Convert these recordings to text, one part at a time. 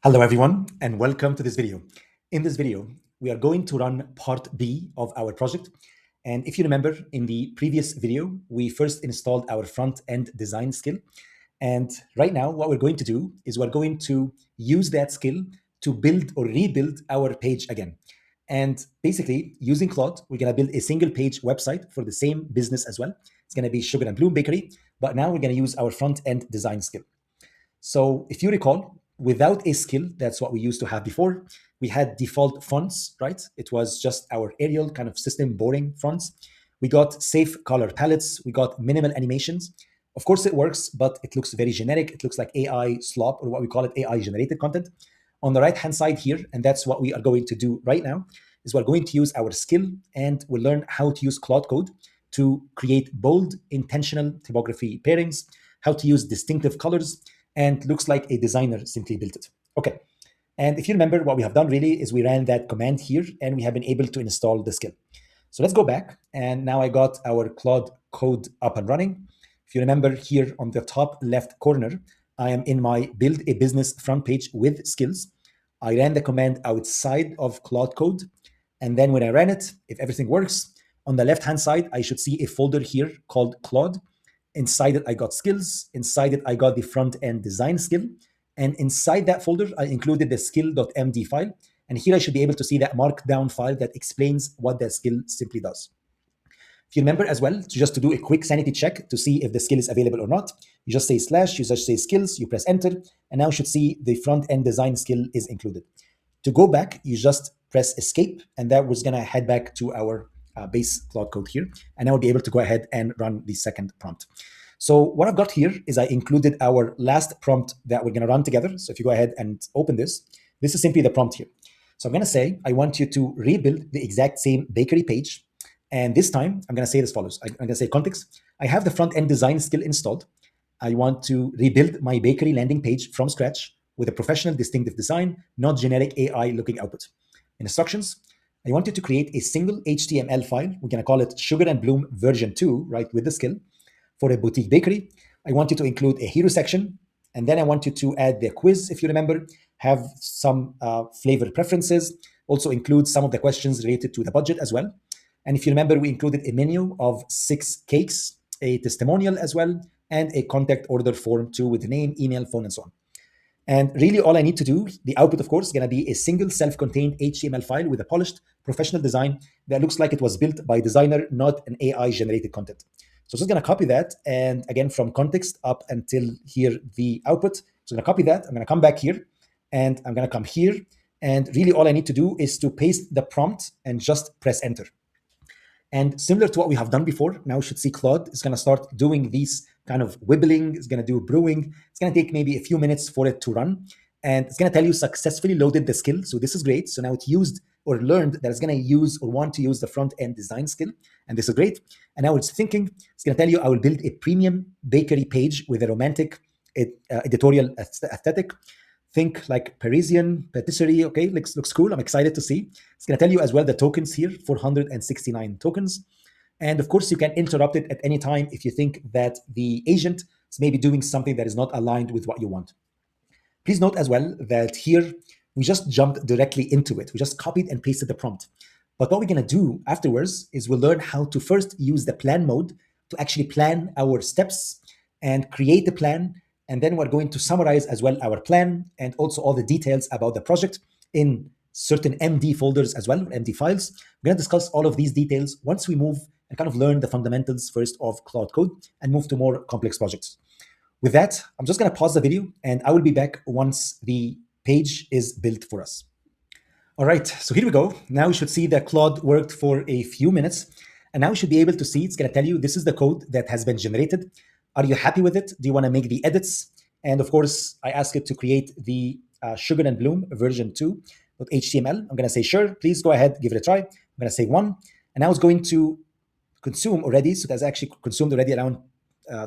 Hello everyone and welcome to this video. In this video, we are going to run part B of our project. And if you remember in the previous video, we first installed our front-end design skill. And right now, what we're going to do is we're going to use that skill to build or rebuild our page again. And basically, using Claude, we're going to build a single page website for the same business as well. It's going to be Sugar and Bloom Bakery, but now we're going to use our front-end design skill. So if you recall, without a skill, that's what we used to have before. We had default fonts, right? It was just our Arial kind of system, boring fonts. We got safe color palettes. We got minimal animations. Of course, it works, but it looks very generic. It looks like AI slop, or what we call it, AI generated content. On the right-hand side here, and that's what we are going to do right now, is we're going to use our skill and we'll learn how to use Claude Code to create bold, intentional typography pairings, how to use distinctive colors, and looks like a designer simply built it. Okay. And if you remember, what we have done really is we ran that command here and we have been able to install the skill. So let's go back. And now I got our Claude Code up and running. If you remember here on the top left corner, I am in my build a business front page with skills. I ran the command outside of Claude Code. And then when I ran it, if everything works, on the left-hand side, I should see a folder here called Claude. Inside it, I got skills. Inside it, I got the front-end design skill. And inside that folder, I included the skill.md file. And here I should be able to see that markdown file that explains what that skill simply does. If you remember as well, just to do a quick sanity check to see if the skill is available or not, you just say slash, you just say skills, you press enter, and now you should see the front-end design skill is included. To go back, you just press escape, and that was going to head back to our base Claude Code here, and I will be able to go ahead and run the second prompt. So what I've got here is I included our last prompt that we're going to run together. So if you go ahead and open this is simply the prompt here. So I'm going to say, I want you to rebuild the exact same bakery page. And this time, I'm going to say as follows. I'm going to say context. I have the front-end design skill installed. I want to rebuild my bakery landing page from scratch with a professional distinctive design, not generic AI looking output. Instructions. I want you to create a single HTML file. We're going to call it Sugar and Bloom version 2, right, with the skill. For a boutique bakery, I want you to include a hero section. And then I want you to add the quiz, if you remember, have some flavor preferences, also include some of the questions related to the budget as well. And if you remember, we included a menu of 6 cakes, a testimonial as well, and a contact order form too with the name, email, phone, and so on. And really all I need to do, the output, of course, is going to be a single self-contained HTML file with a polished professional design that looks like it was built by a designer, not an AI-generated content. So I'm just going to copy that. And again, from context up until here, the output. So I'm going to copy that. I'm going to come back here and I'm going to come here. And really all I need to do is to paste the prompt and just press enter. And similar to what we have done before, now you should see Claude is going to start doing these kind of wibbling. It's going to do brewing. It's going to take maybe a few minutes for it to run. And it's going to tell you successfully loaded the skill. So this is great. So now it used or learned that it's going to use or want to use the front-end design skill. And this is great. And now it's thinking, it's going to tell you, I will build a premium bakery page with a romantic editorial aesthetic. Think like Parisian patisserie. Okay, looks cool. I'm excited to see. It's going to tell you as well the tokens here, 469 tokens. And of course, you can interrupt it at any time if you think that the agent is maybe doing something that is not aligned with what you want. Please note as well that here, we just jumped directly into it. We just copied and pasted the prompt. But what we're going to do afterwards is we'll learn how to first use the plan mode to actually plan our steps and create the plan. And then we're going to summarize as well our plan and also all the details about the project in certain MD folders as well, MD files. We're going to discuss all of these details once we move and kind of learn the fundamentals first of Claude Code and move to more complex projects. With that, I'm just going to pause the video and I will be back once the page is built for us. All right, so here we go. Now we should see that Claude worked for a few minutes. And now we should be able to see, it's going to tell you this is the code that has been generated. Are you happy with it? Do you want to make the edits? And of course, I ask it to create the Sugar and Bloom version 2.html. I'm going to say, sure, please go ahead, give it a try. I'm going to say 1. And now it's going to consume already. So that's actually consumed already around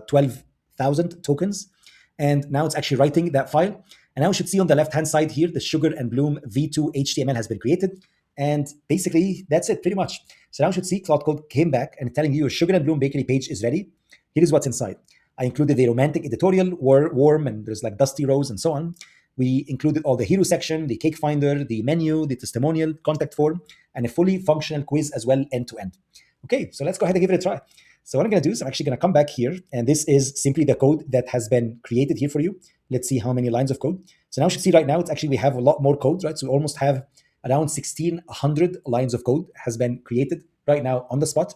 12,000 tokens. And now it's actually writing that file. And now you should see on the left-hand side here, the Sugar and Bloom v2 HTML has been created. And basically, that's it pretty much. So now you should see Claude Code came back and telling you your Sugar and Bloom bakery page is ready. Here is what's inside. I included a romantic editorial, warm, and there's like dusty rose and so on. We included all the hero section, the cake finder, the menu, the testimonial, contact form, and a fully functional quiz as well, end to end. Okay, so let's go ahead and give it a try. So what I'm going to do is I'm actually going to come back here, and this is simply the code that has been created here for you. Let's see how many lines of code. So now you should see right now, it's actually, we have a lot more code, right? So we almost have around 1,600 lines of code has been created right now on the spot.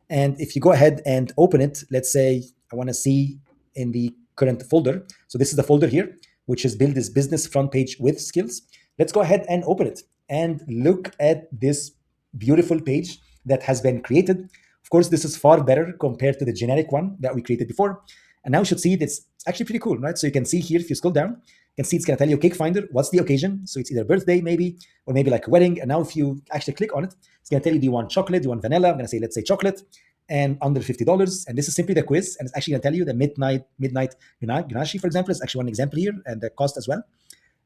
And if you go ahead and open it, let's say I want to see in the current folder. So this is the folder here, which is build this business front page with skills. Let's go ahead and open it and look at this beautiful page that has been created. Of course, this is far better compared to the generic one that we created before. And now you should see this actually pretty cool, right? So you can see here, if you scroll down, you can see it's going to tell you cake finder, what's the occasion. So it's either birthday maybe, or maybe like a wedding. And now if you actually click on it, it's going to tell you, do you want chocolate? Do you want vanilla? I'm going to say, let's say chocolate, and under $50. And this is simply the quiz. And it's actually going to tell you the midnight Ganache, for example, is actually one example here, and the cost as well.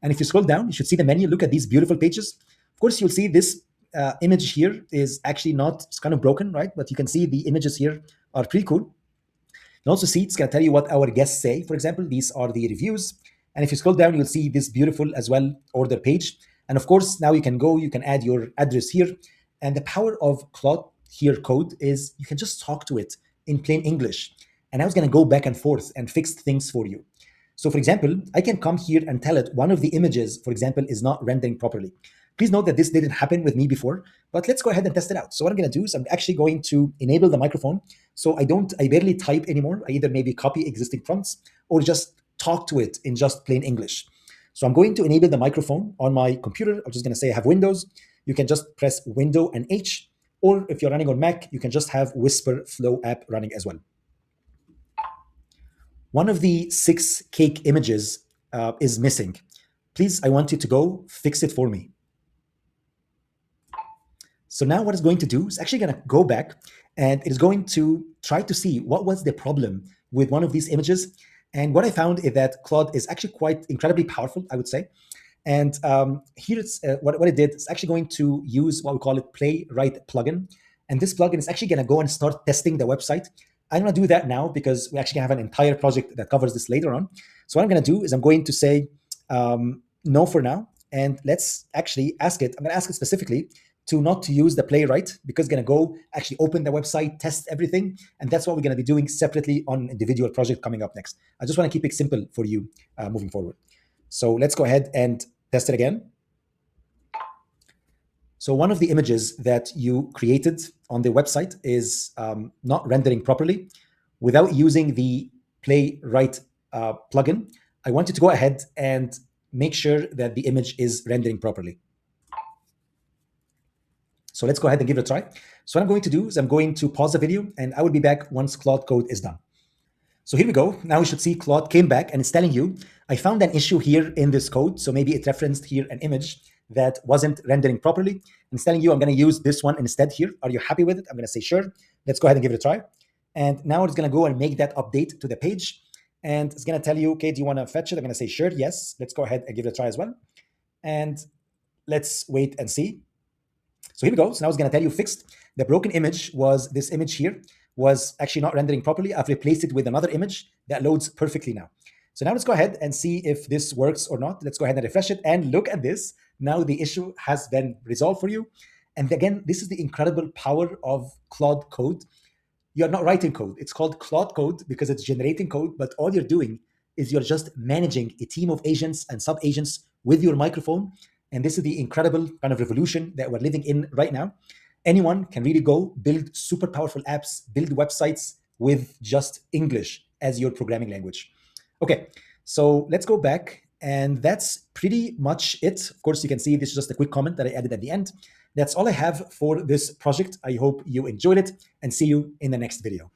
And if you scroll down, you should see the menu. Look at these beautiful pages. Of course, you'll see this image here is actually not, it's kind of broken, right? But you can see the images here are pretty cool. You can also see it's going to tell you what our guests say. For example, these are the reviews. And if you scroll down, you'll see this beautiful as well order page. And of course, now you can add your address here. And the power of Claude Code is you can just talk to it in plain English. And now it's going to go back and forth and fix things for you. So for example, I can come here and tell it one of the images, for example, is not rendering properly. Please note that this didn't happen with me before, but let's go ahead and test it out. So what I'm going to do is I'm actually going to enable the microphone. So I barely type anymore. I either maybe copy existing prompts or just talk to it in just plain English. So I'm going to enable the microphone on my computer. I'm just going to say I have Windows. You can just press Window and H, or if you're running on Mac, you can just have Whisper Flow app running as well. One of the 6 cake images is missing. Please, I want you to go fix it for me. So now what it's going to do is actually going to go back and it is going to try to see what was the problem with one of these images. And what I found is that Claude is actually quite incredibly powerful, I would say. And here it's what it did is actually going to use what we call it Playwright plugin. And this plugin is actually going to go and start testing the website. I'm going to do that now because we actually have an entire project that covers this later on. So what I'm going to do is I'm going to say no for now. And let's actually ask it. I'm going to ask it specifically to not to use the Playwright because it's going to go actually open the website, test everything. And that's what we're going to be doing separately on an individual project coming up next. I just want to keep it simple for you moving forward. So let's go ahead and test it again. So one of the images that you created on the website is not rendering properly. Without using the Playwright plugin, I want you to go ahead and make sure that the image is rendering properly. So let's go ahead and give it a try. So what I'm going to do is I'm going to pause the video and I will be back once Claude Code is done. So here we go. Now you should see Claude came back and it's telling you, I found an issue here in this code. So maybe it referenced here an image that wasn't rendering properly. And it's telling you, I'm going to use this one instead here. Are you happy with it? I'm going to say, sure. Let's go ahead and give it a try. And now it's going to go and make that update to the page. And it's going to tell you, okay, do you want to fetch it? I'm going to say, sure, yes. Let's go ahead and give it a try as well. And let's wait and see. So here we go. So now it's going to tell you fixed. The broken image was this image here was actually not rendering properly. I've replaced it with another image that loads perfectly now. So now let's go ahead and see if this works or not. Let's go ahead and refresh it and look at this. Now the issue has been resolved for you. And again, this is the incredible power of Claude Code. You're not writing code. It's called Claude Code because it's generating code, but all you're doing is you're just managing a team of agents and sub-agents with your microphone. And this is the incredible kind of revolution that we're living in right now. Anyone can really go build super powerful apps, build websites with just English as your programming language. Okay, so let's go back. And that's pretty much it. Of course, you can see this is just a quick comment that I added at the end. That's all I have for this project. I hope you enjoyed it and see you in the next video.